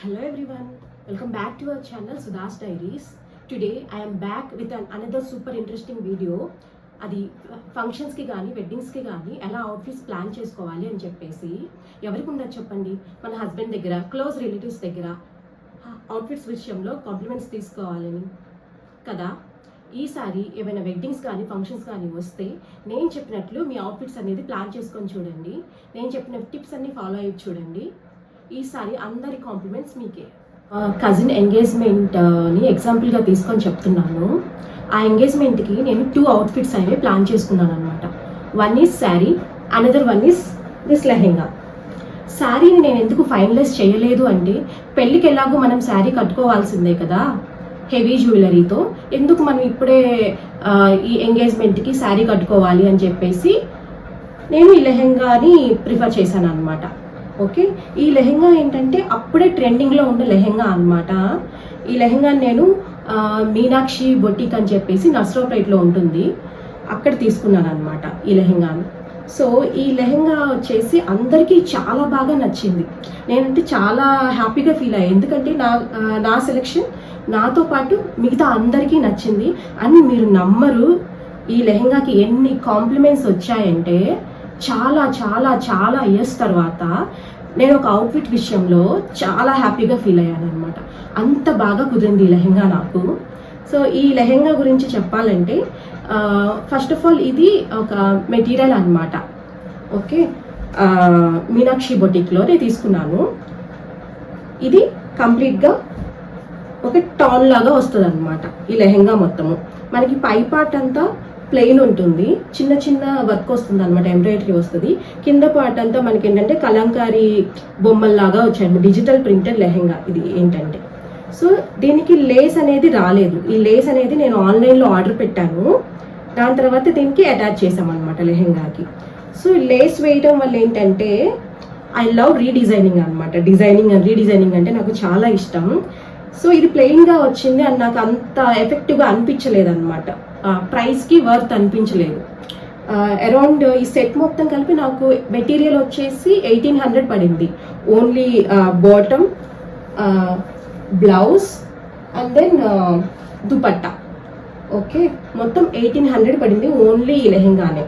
Hello everyone, welcome back to our channel Sudha's Diaries. Today I am back with another super interesting video. అది ఫంక్షన్స్కి కానీ వెడ్డింగ్స్కి కానీ ఎలా outfits plan చేసుకోవాలి అని చెప్పేసి ఎవరికి ఉండదు చెప్పండి. మన హస్బెండ్ దగ్గర, క్లోజ్ రిలేటివ్స్ దగ్గర అవుట్ఫిట్స్ విషయంలో కాంప్లిమెంట్స్ తీసుకోవాలని కదా. ఈసారి ఏమైనా వెడ్డింగ్స్ కానీ ఫంక్షన్స్ కానీ వస్తే నేను చెప్పినట్లు మీ అవుట్ఫిట్స్ అనేది ప్లాన్ చేసుకొని చూడండి. నేను చెప్పిన టిప్స్ అన్ని ఫాలో అయ్యి చూడండి. ఈసారి అందరి కాంప్లిమెంట్స్ మీకే. కజిన్ ఎంగేజ్మెంట్ని ఎగ్జాంపుల్గా తీసుకొని చెప్తున్నాను. ఆ ఎంగేజ్మెంట్కి నేను 2 అవుట్ఫిట్స్ అనేవి ప్లాన్ చేసుకున్నాను అనమాట. One is sari, another one is this lehenga. శారీని నేను ఎందుకు ఫైనలైజ్ చేయలేదు అంటే పెళ్ళికి ఎలాగో మనం శారీ కట్టుకోవాల్సిందే కదా హెవీ జ్యువెలరీతో, ఎందుకు మనం ఇప్పుడే ఈ ఎంగేజ్మెంట్కి శారీ కట్టుకోవాలి అని చెప్పేసి నేను ఈ లెహెంగాని ప్రిఫర్ చేశాను అనమాట. ఓకే, ఈ లెహెంగా ఏంటంటే అప్పుడే ట్రెండింగ్లో ఉన్న లెహెంగా అనమాట. ఈ లెహెంగా నేను మీనాక్షి బొటిక్ అని చెప్పేసి నర్సరావుపేటలో ఉంటుంది, అక్కడ తీసుకున్నాను అనమాట ఈ లెహెంగాను. సో ఈ లెహెంగా వచ్చేసి అందరికీ చాలా బాగా నచ్చింది. నేనంటే చాలా హ్యాపీగా ఫీల్ అయ్యాను, ఎందుకంటే నా సెలెక్షన్ నాతో పాటు మిగతా అందరికీ నచ్చింది. అని మీరు నమ్మరు, ఈ లెహెంగాకి ఎన్ని కాంప్లిమెంట్స్ వచ్చాయంటే చాలా చాలా చాలా ఇయర్స్ తర్వాత నేను ఒక అవుట్ఫిట్ విషయంలో చాలా హ్యాపీగా ఫీల్ అయ్యాను అనమాట. అంత బాగా కుదిరింది ఈ లెహెంగా నాకు. సో ఈ లెహెంగా గురించి చెప్పాలంటే ఫస్ట్ ఆఫ్ ఆల్ ఇది ఒక మెటీరియల్ అనమాట. ఓకే, మీనాక్షి బొటిక్లో నేను తీసుకున్నాను. ఇది కంప్లీట్గా ఒక టాన్ లాగా వస్తుంది అనమాట. ఈ లెహెంగా మొత్తము మనకి పై పార్ట్ అంతా ప్లెయిన్ ఉంటుంది, చిన్న చిన్న వర్క్ వస్తుంది అనమాట, ఎంబ్రాయిడరీ వస్తుంది. కింద పార్ట్ అంతా మనకి ఏంటంటే కలంకారీ బొమ్మల్లాగా వచ్చాయి, డిజిటల్ ప్రింటెడ్ లెహెంగా ఇది ఏంటంటే. సో దీనికి లేస్ అనేది రాలేదు. ఈ లేస్ అనేది నేను ఆన్లైన్లో ఆర్డర్ పెట్టాను, దాని తర్వాత దీనికి అటాచ్ చేసామన్నమాట లెహెంగాకి. సో లేస్ వేయడం వల్ల ఏంటంటే ఐ లవ్ రీడిజైనింగ్ అనమాట. డిజైనింగ్ అండ్ రీడిజైనింగ్ అంటే నాకు చాలా ఇష్టం. సో ఇది ప్లెయిన్గా వచ్చింది అని నాకు అంత ఎఫెక్టివ్గా అనిపించలేదు అనమాట, ప్రైస్కి వర్త్ అనిపించలేదు. అరౌండ్ ఈ సెట్ మొత్తం కలిపి నాకు మెటీరియల్ వచ్చేసి 1800 పడింది. Only bottom, blouse and then dupatta. Okay, మొత్తం 1800 పడింది ఓన్లీ ఈ లెహెంగానే,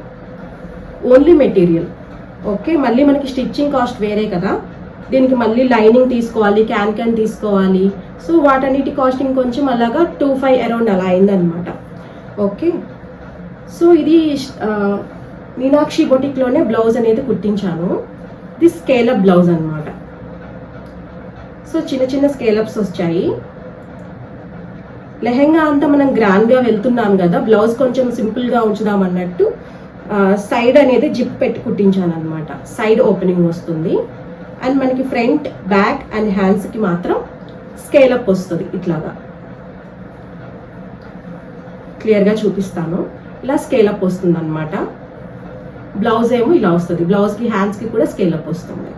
ఓన్లీ మెటీరియల్. ఓకే, మళ్ళీ మనకి స్టిచ్చింగ్ కాస్ట్ వేరే కదా, దీనికి మళ్ళీ లైనింగ్ తీసుకోవాలి, క్యాన్ తీసుకోవాలి. సో వాటన్నిటి కాస్టింగ్ కొంచెం అలాగా 2500 అరౌండ్ అలా అయిందనమాట. ఓకే, సో ఇది మీనాక్షి బొటిక్లోనే బ్లౌజ్ అనేది కుట్టించాను. ఇది స్కేలప్ బ్లౌజ్ అనమాట. సో చిన్న చిన్న స్కేలప్స్ వచ్చాయి. లెహెంగా అంతా మనం గ్రాండ్గా వెళ్తున్నాం కదా, బ్లౌజ్ కొంచెం సింపుల్గా ఉంచుదాం అన్నట్టు సైడ్ అనేది జిప్ పెట్టి కుట్టించాను అనమాట. సైడ్ ఓపెనింగ్ వస్తుంది అండ్ మనకి ఫ్రంట్, బ్యాక్ అండ్ హ్యాండ్స్కి మాత్రం స్కేలప్ వస్తుంది. ఇట్లాగా క్లియర్గా చూపిస్తాను. ఇలా స్కేలప్ వస్తుంది అనమాట. బ్లౌజ్ ఏమో ఇలా వస్తుంది, బ్లౌజ్కి హ్యాండ్స్కి కూడా స్కేలప్ వస్తుంది.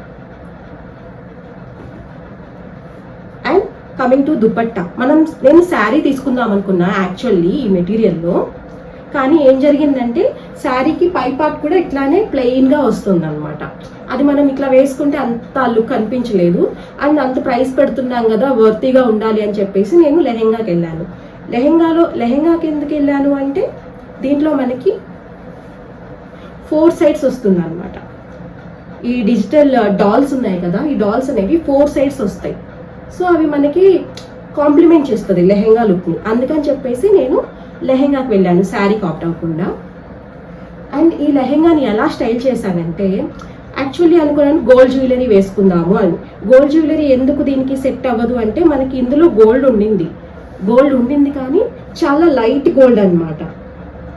అండ్ కమింగ్ టు దుపట్టా, నేను శారీ తీసుకుందాం అనుకున్నా యాక్చువల్లీ ఈ మెటీరియల్లో. కానీ ఏం జరిగిందంటే శారీకి పై పార్ట్ కూడా ఇట్లానే ప్లెయిన్గా వస్తుంది అనమాట. అది మనం ఇట్లా వేసుకుంటే అంత లుక్ అనిపించలేదు. అండ్ అంత ప్రైస్ పెడుతున్నాం కదా, వర్తీగా ఉండాలి అని చెప్పేసి నేను లెహెంగాకి వెళ్ళాను. లెహెంగాకి ఎందుకు వెళ్ళాను అంటే దీంట్లో మనకి 4 సైడ్స్ వస్తుంది అనమాట. ఈ డిజిటల్ డాల్స్ ఉన్నాయి కదా, ఈ డాల్స్ అనేవి 4 సైడ్స్ వస్తాయి. సో అవి మనకి కాంప్లిమెంట్ చేస్తుంది లెహెంగా లుక్ని. అందుకని చెప్పేసి నేను లెహెంగాకి వెళ్ళాను, శారీకి ఆప్ట్ అవ్వకుండా. అండ్ ఈ లెహెంగాని ఎలా స్టైల్ చేశానంటే యాక్చువల్లీ అనుకున్నాను గోల్డ్ జ్యువెలరీ వేసుకుందాము అని. గోల్డ్ జ్యువెలరీ ఎందుకు దీనికి సెట్ అవ్వదు అంటే మనకి ఇందులో గోల్డ్ ఉండింది కానీ చాలా లైట్ గోల్డ్ అనమాట,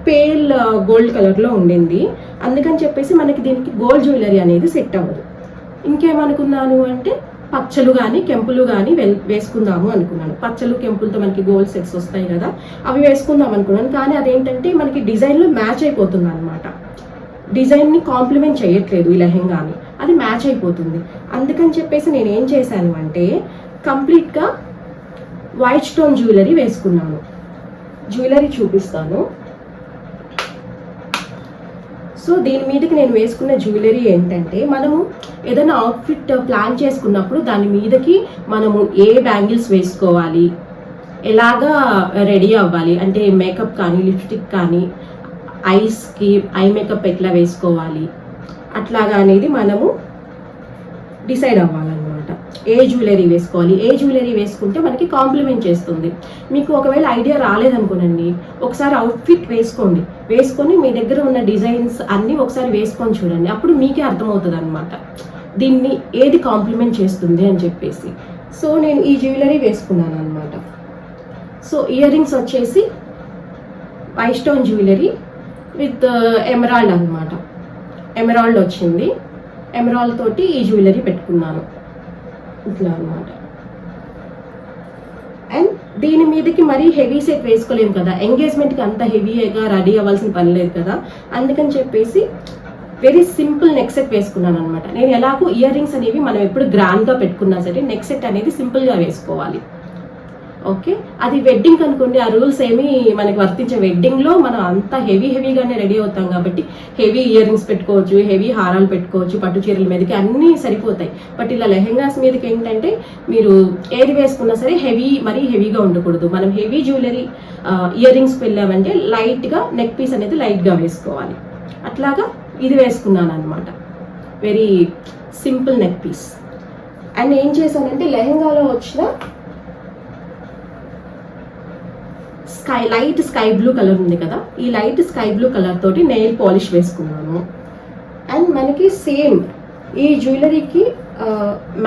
పేల్ గోల్డ్ కలర్లో ఉండింది. అందుకని చెప్పేసి మనకి దీనికి గోల్డ్ జ్యువెలరీ అనేది సెట్ అవ్వదు. ఇంకేమనుకున్నాను అంటే పచ్చలు కానీ కెంపులు కానీ వేసుకుందాము అనుకున్నాను. పచ్చలు కెంపులతో మనకి గోల్డ్ సెట్స్ వస్తాయి కదా, అవి వేసుకుందాం అనుకున్నాను. కానీ అదేంటంటే మనకి డిజైన్లో మ్యాచ్ అయిపోతుంది అనమాట, డిజైన్ని కాంప్లిమెంట్ చేయట్లేదు ఈ లెహెంగాని, అది మ్యాచ్ అయిపోతుంది. అందుకని చెప్పేసి నేను ఏం చేశాను అంటే కంప్లీట్గా వైట్ స్టోన్ జ్యువెలరీ వేసుకున్నాను. జ్యువెలరీ చూపిస్తాను. సో దీని మీదకి నేను వేసుకున్న జ్యువెలరీ ఏంటంటే, మనము ఏదైనా అవుట్ఫిట్ ప్లాన్ చేసుకున్నప్పుడు దాని మీదకి మనము ఏ బ్యాంగిల్స్ వేసుకోవాలి, ఎలాగా రెడీ అవ్వాలి, అంటే మేకప్ కానీ లిప్స్టిక్ కానీ ఐస్కి ఐ మేకప్ ఎట్లా వేసుకోవాలి అట్లాగా అనేది మనము డిసైడ్ అవ్వాలన్నమాట. ఏ జ్యువెలరీ వేసుకోవాలి, ఏ జ్యువెలరీ వేసుకుంటే మనకి కాంప్లిమెంట్ చేస్తుంది. మీకు ఒకవేళ ఐడియా రాలేదనుకోనండి, ఒకసారి అవుట్ఫిట్ వేసుకొని మీ దగ్గర ఉన్న డిజైన్స్ అన్నీ ఒకసారి వేసుకొని చూడండి. అప్పుడు మీకే అర్థమవుతుంది అనమాట దీన్ని ఏది కాంప్లిమెంట్ చేస్తుంది అని చెప్పేసి. సో నేను ఈ జ్యువెలరీ వేసుకున్నాను అనమాట. సో ఇయర్ రింగ్స్ వచ్చేసి white stone jewellery with emerald అనమాట. ఎమరాల్డ్ వచ్చింది. ఎమరాల్డ్ తోటి ఈ జ్యువెలరీ పెట్టుకున్నాను ఇట్లా అనమాట. అండ్ దీని మీదకి మరీ హెవీ సెట్ వేసుకోలేము కదా, ఎంగేజ్మెంట్కి అంత హెవీగా రెడీ అవ్వాల్సిన పని లేదు కదా, అందుకని చెప్పేసి వెరీ సింపుల్ నెక్ సెట్ వేసుకున్నాను అనమాట. నేను ఎలాగో ఇయర్ రింగ్స్ అనేవి మనం ఎప్పుడు గ్రాండ్గా పెట్టుకున్నా సరే నెక్ సెట్ అనేది సింపుల్గా వేసుకోవాలి. ఓకే, అది వెడ్డింగ్ అనుకోండి, ఆ రూల్స్ ఏమి మనకి వర్తించే. వెడ్డింగ్లో మనం అంత హెవీగానే రెడీ అవుతాం కాబట్టి హెవీ ఇయర్ రింగ్స్ పెట్టుకోవచ్చు, హెవీ హారాలు పెట్టుకోవచ్చు, పట్టు చీరల మీదకి అన్నీ సరిపోతాయి. బట్ ఇలా లెహెంగాస్ మీదకి ఏంటంటే మీరు ఏది వేసుకున్నా సరే మరీ హెవీగా ఉండకూడదు. మనం హెవీ జ్యువెలరీ ఇయర్ రింగ్స్ వెళ్ళామంటే లైట్గా నెక్ పీస్ అనేది లైట్గా వేసుకోవాలి. అట్లాగా ఇది వేసుకున్నాను అనమాట, very simple neck piece. And ఏం చేశానంటే లెహెంగాలో వచ్చిన లైట్ స్కై బ్లూ కలర్ ఉంది కదా, ఈ లైట్ స్కై బ్లూ కలర్ తోటి నెయిల్ పాలిష్ వేసుకున్నాను. అండ్ మనకి సేమ్ ఈ జ్యువెలరీకి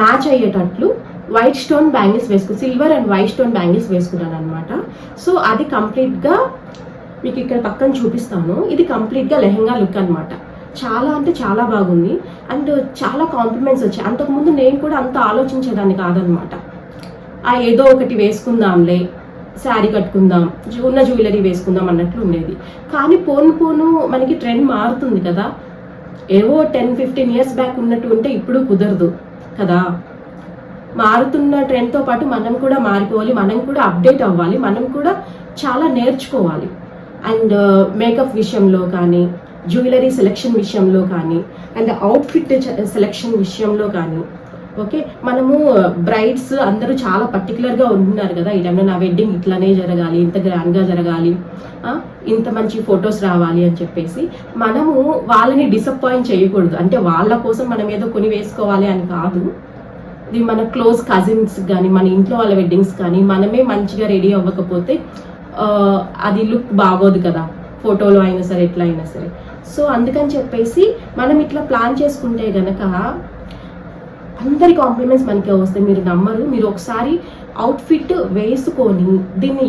మ్యాచ్ అయ్యేటట్లు white stone bangles silver and white stone bangles వేసుకున్నాను అనమాట. సో అది కంప్లీట్గా మీకు ఇక్కడ పక్కన చూపిస్తాను. ఇది కంప్లీట్గా లెహెంగా లుక్ అనమాట. చాలా అంటే చాలా బాగుంది అండ్ చాలా కాంప్లిమెంట్స్ వచ్చాయి. అంతకుముందు నేను కూడా అంత ఆలోచించేదాన్ని కాదనమాట. ఏదో ఒకటి వేసుకుందాంలే, శారీ కట్టుకుందాం, ఉన్న జ్యువెలరీ వేసుకుందాం అన్నట్లు ఉండేది. కానీ పోను మనకి ట్రెండ్ మారుతుంది కదా, ఏవో 10-15 ఇయర్స్ బ్యాక్ ఉన్నట్టు ఉంటే ఇప్పుడు కుదరదు కదా. మారుతున్న ట్రెండ్తో పాటు మనం కూడా మారిపోవాలి, మనం కూడా అప్డేట్ అవ్వాలి, మనం కూడా చాలా నేర్చుకోవాలి. అండ్ మేకప్ విషయంలో కానీ, జ్యువెలరీ సెలెక్షన్ విషయంలో కానీ, అండ్ అవుట్ఫిట్ సెలెక్షన్ విషయంలో కానీ. ఓకే, మనము బ్రైడ్స్ అందరూ చాలా పర్టికులర్గా ఉంటున్నారు కదా, ఈ టైంలో నా వెడ్డింగ్ ఇట్లానే జరగాలి, ఇంత గ్రాండ్గా జరగాలి, ఇంత మంచి ఫొటోస్ రావాలి అని చెప్పేసి మనము వాళ్ళని డిసప్పాయింట్ చేయకూడదు. అంటే వాళ్ళ కోసం మనం ఏదో కొని వేసుకోవాలి అని కాదు. ఇది మన క్లోజ్ కజిన్స్ కానీ, మన ఇంట్లో వాళ్ళ వెడ్డింగ్స్ కానీ మనమే మంచిగా రెడీ అవ్వకపోతే అది లుక్ బాగోదు కదా, ఫోటోలో అయినా సరే ఎట్లా అయినా సరే. సో అందుకని చెప్పేసి మనం ఇట్లా ప్లాన్ చేసుకుంటే గనక అందరి కాంప్లిమెంట్స్ మనకే వస్తాయి. మీరు నమ్మరు. మీరు ఒకసారి అవుట్ఫిట్ వేసుకొని దీన్ని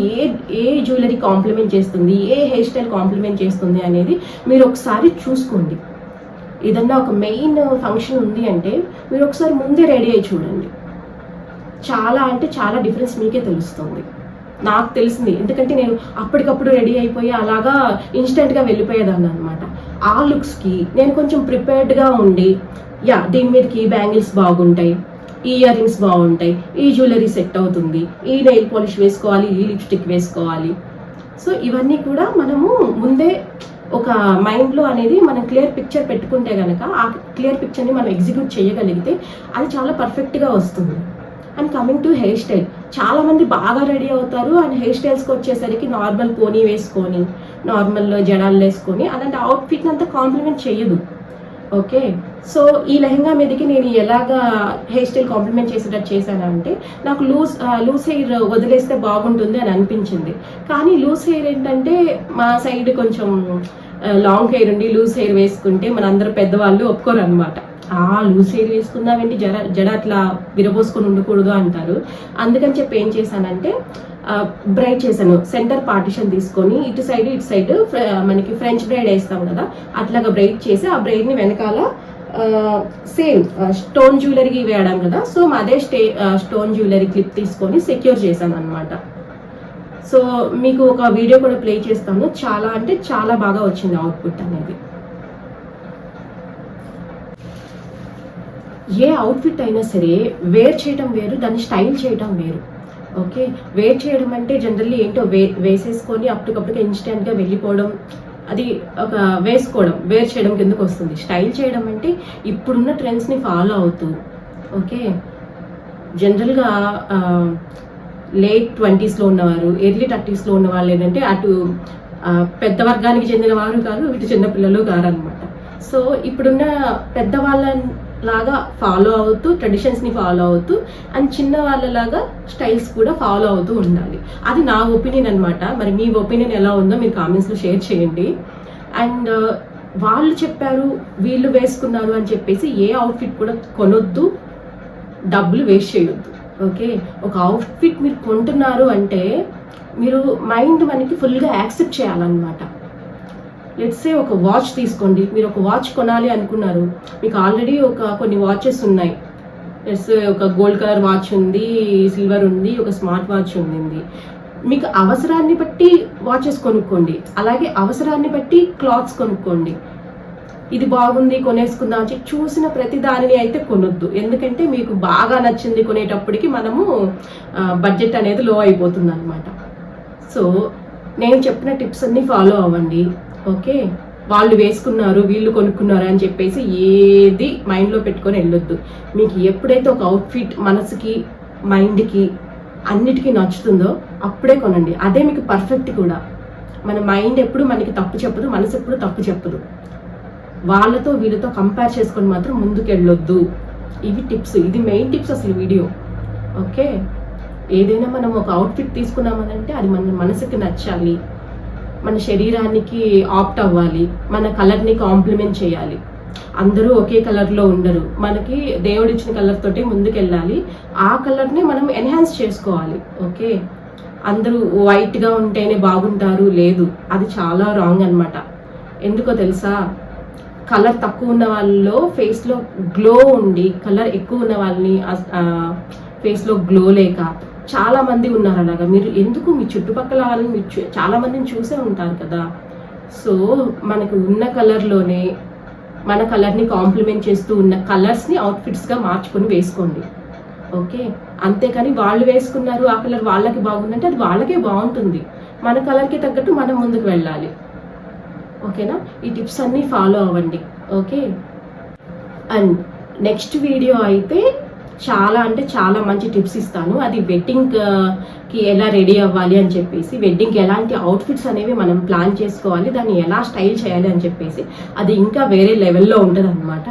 ఏ జ్యువెలరీ కాంప్లిమెంట్ చేస్తుంది, ఏ హెయిర్ స్టైల్ కాంప్లిమెంట్ చేస్తుంది అనేది మీరు ఒకసారి చూసుకోండి. ఏదన్నా ఒక మెయిన్ ఫంక్షన్ ఉంది అంటే మీరు ఒకసారి ముందే రెడీ అయ్యి చూడండి. చాలా అంటే చాలా డిఫరెన్స్ మీకే తెలుస్తుంది. నాకు తెలిసింది, ఎందుకంటే నేను అప్పటికప్పుడు రెడీ అయిపోయి అలాగా ఇన్స్టెంట్గా వెళ్ళిపోయేదాన్ని అనమాట. ఆ లుక్స్కి నేను కొంచెం ప్రిపేర్డ్గా ఉండి, దీని మీదకి ఈ బ్యాంగిల్స్ బాగుంటాయి, ఈ ఇయర్ రింగ్స్ బాగుంటాయి, ఈ జ్యువెలరీ సెట్ అవుతుంది, ఈ నెయిల్ పాలిష్ వేసుకోవాలి, ఈ లిప్స్టిక్ వేసుకోవాలి. సో ఇవన్నీ కూడా మనము ముందే ఒక మైండ్లో అనేది మనం క్లియర్ పిక్చర్ పెట్టుకుంటే కనుక ఆ క్లియర్ పిక్చర్ని మనం ఎగ్జిక్యూట్ చేయగలిగితే అది చాలా పర్ఫెక్ట్గా వస్తుంది. And coming to hair style, చాలా మంది బాగా రెడీ అవుతారు అండ్ హెయిర్ స్టైల్స్కి వచ్చేసరికి నార్మల్ పోనీ వేసుకొని, నార్మల్ జడాలు వేసుకొని అలాంటి అవుట్ఫిట్ని అంతా కాంప్లిమెంట్ చేయదు. ఓకే, సో ఈ లెహంగా మీదకి నేను ఎలాగా హెయిర్ స్టైల్ కాంప్లిమెంట్ చేసేటట్టు చేశానంటే, నాకు లూజ్ హెయిర్ వదిలేస్తే బాగుంటుంది అని అనిపించింది. కానీ లూజ్ హెయిర్ ఏంటంటే మా సైడ్ కొంచెం లాంగ్ హెయిర్ ఉండి లూజ్ హెయిర్ వేసుకుంటే మనందరూ పెద్దవాళ్ళు ఒప్పుకోరు అనమాట. లూజ్ హెయిర్ వేసుకుందామేంటి, జడ అట్లా విరబోసుకొని ఉండకూడదు అంటారు. అందుకని చెప్పి ఏం చేశానంటే బ్రైడ్ చేశాను. సెంటర్ పార్టిషన్ తీసుకొని ఇటు సైడ్ మనకి ఫ్రెంచ్ బ్రైడ్ వేస్తాం కదా, అట్లాగా బ్రైడ్ చేసి ఆ బ్రైడ్ని వెనకాల సేమ్ స్టోన్ జ్యువెలరీ వేయడం కదా, సో అదే స్టోన్ జ్యువెలరీ క్లిప్ తీసుకొని సెక్యూర్ చేశాను అనమాట. సో మీకు ఒక వీడియో కూడా ప్లే చేస్తాను. చాలా అంటే చాలా బాగా వచ్చింది అవుట్పుట్ అనేది. ఏ అవుట్ఫిట్ అయినా సరే వేర్ చేయడం వేరు, దాన్ని స్టైల్ చేయడం వేరు. ఓకే, వేర్ చేయడం అంటే జనరల్లీ ఏంటో వేసేసుకొని అప్పటికప్పటికి ఇన్స్టెంట్గా వెళ్ళిపోవడం, అది ఒక వేర్ చేయడం కిందకు వస్తుంది. స్టైల్ చేయడం అంటే ఇప్పుడున్న ట్రెండ్స్ని ఫాలో అవుతూ, ఓకే, జనరల్గా లేట్ 20sలో ఉన్నవారు, ఎర్లీ 30sలో ఉన్న వాళ్ళు ఏంటంటే అటు పెద్ద వర్గానికి చెందిన వారు కాదు, ఇటు చిన్నపిల్లలు కారు అనమాట. సో ఇప్పుడున్న పెద్దవాళ్ళ లాగా ఫాలో అవుతూ, ట్రెడిషన్స్ని ఫాలో అవుతూ, అండ్ చిన్న వాళ్ళలాగా స్టైల్స్ కూడా ఫాలో అవుతూ ఉండాలి. అది నా ఒపీనియన్ అనమాట. మరి మీ ఒపీనియన్ ఎలా ఉందో మీరు కామెంట్స్లో షేర్ చేయండి. అండ్ వాళ్ళు చెప్పారు, వీళ్ళు వేసుకున్నారు అని చెప్పేసి ఏ అవుట్ఫిట్ కూడా కొనొద్దు, డబ్బులు వేస్ట్ చేయొద్దు. ఓకే, ఒక అవుట్ఫిట్ మీరు కొంటున్నారు అంటే మీరు మైండ్ మనకి ఫుల్గా యాక్సెప్ట్ చేయాలన్నమాట. లెట్స్ సే ఒక వాచ్ తీసుకోండి. మీరు ఒక వాచ్ కొనాలి అనుకున్నారు, మీకు ఆల్రెడీ కొన్ని వాచెస్ ఉన్నాయి. లెట్స్ ఒక గోల్డ్ కలర్ వాచ్ ఉంది, సిల్వర్ ఉంది, ఒక స్మార్ట్ వాచ్ ఉంది. మీకు అవసరాన్ని బట్టి వాచెస్ కొనుక్కోండి, అలాగే అవసరాన్ని బట్టి క్లాత్స్ కొనుక్కోండి. ఇది బాగుంది కొనేసుకుందాం అని చూసిన ప్రతి దానిని అయితే కొనొద్దు. ఎందుకంటే మీకు బాగా నచ్చింది కొనేటప్పటికి మనము బడ్జెట్ అనేది లో అయిపోతుంది అనమాట. సో నేను చెప్పిన టిప్స్ అన్ని ఫాలో అవ్వండి. ఓకే, వాళ్ళు వేసుకున్నారు, వీళ్ళు కొనుక్కున్నారు అని చెప్పేసి ఏది మైండ్లో పెట్టుకొని వెళ్ళొద్దు. మీకు ఎప్పుడైతే ఒక అవుట్ఫిట్ మనసుకి, మైండ్కి, అన్నిటికీ నచ్చుతుందో అప్పుడే కొనండి. అదే మీకు పర్ఫెక్ట్ కూడా. మన మైండ్ ఎప్పుడు మనకి తప్పు చెప్పదు, మనసు ఎప్పుడు తప్పు చెప్పదు. వాళ్ళతో వీళ్ళతో కంపేర్ చేసుకొని మాత్రం ముందుకు వెళ్ళొద్దు. ఇవి టిప్స్, ఇది మెయిన్ టిప్స్ అసలు వీడియో. ఓకే, ఏదైనా మనం ఒక అవుట్ఫిట్ తీసుకున్నామనంటే అది మన మనసుకి నచ్చాలి, మన శరీరానికి ఆప్ట్ అవ్వాలి, మన కలర్ని కాంప్లిమెంట్ చేయాలి. అందరూ ఒకే కలర్లో ఉండరు, మనకి దేవుడు ఇచ్చిన కలర్ తోటి ముందుకెళ్ళాలి. ఆ కలర్ని మనం ఎన్హాన్స్ చేసుకోవాలి. ఓకే, అందరూ వైట్గా ఉంటేనే బాగుంటారు, లేదు, అది చాలా రాంగ్ అనమాట. ఎందుకో తెలుసా, కలర్ తక్కువ ఉన్న వాళ్ళలో ఫేస్లో గ్లో ఉండి, కలర్ ఎక్కువ ఉన్న వాళ్ళని ఫేస్లో గ్లో లేక చాలా మంది ఉన్నారు అలాగా. మీరు ఎందుకు మీ చుట్టుపక్కల వాళ్ళని మీరు చాలా మందిని చూసే ఉంటారు కదా. సో మనకు ఉన్న కలర్లోనే మన కలర్ని కాంప్లిమెంట్ చేస్తూ ఉన్న కలర్స్ని అవుట్ఫిట్స్గా మార్చుకొని వేసుకోండి. ఓకే, అంతేకాని వాళ్ళు వేసుకున్నారు ఆ కలర్ వాళ్ళకి బాగుందంటే అది వాళ్ళకే బాగుంటుంది. మన కలర్కి తగ్గట్టు మనం ముందుకు వెళ్ళాలి. ఓకేనా, ఈ టిప్స్ అన్నీ ఫాలో అవ్వండి. ఓకే, అండ్ నెక్స్ట్ వీడియో అయితే చాలా అంటే చాలా మంచి టిప్స్ ఇస్తాను. అది వెడ్డింగ్కి ఎలా రెడీ అవ్వాలి అని చెప్పేసి, వెడ్డింగ్కి ఎలాంటి అవుట్ఫిట్స్ అనేవి మనం ప్లాన్ చేసుకోవాలి, దాన్ని ఎలా స్టైల్ చేయాలి అని చెప్పేసి, అది ఇంకా వేరే లెవెల్లో ఉంటుంది అనమాట.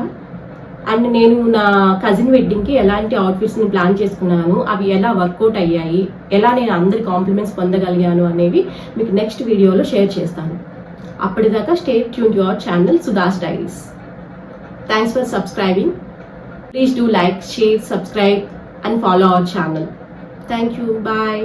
అండ్ నేను నా కజిన్ వెడ్డింగ్కి ఎలాంటి అవుట్ఫిట్స్ని ప్లాన్ చేసుకున్నాను, అవి ఎలా వర్కౌట్ అయ్యాయి, ఎలా నేను అందరి కాంప్లిమెంట్స్ పొందగలిగాను అనేవి మీకు నెక్స్ట్ వీడియోలో షేర్ చేస్తాను. అప్పటిదాకా stay tune to our channel Sudha's diaries. Thanks for subscribing. Please do like, share, subscribe and follow our channel. Thank you. Bye.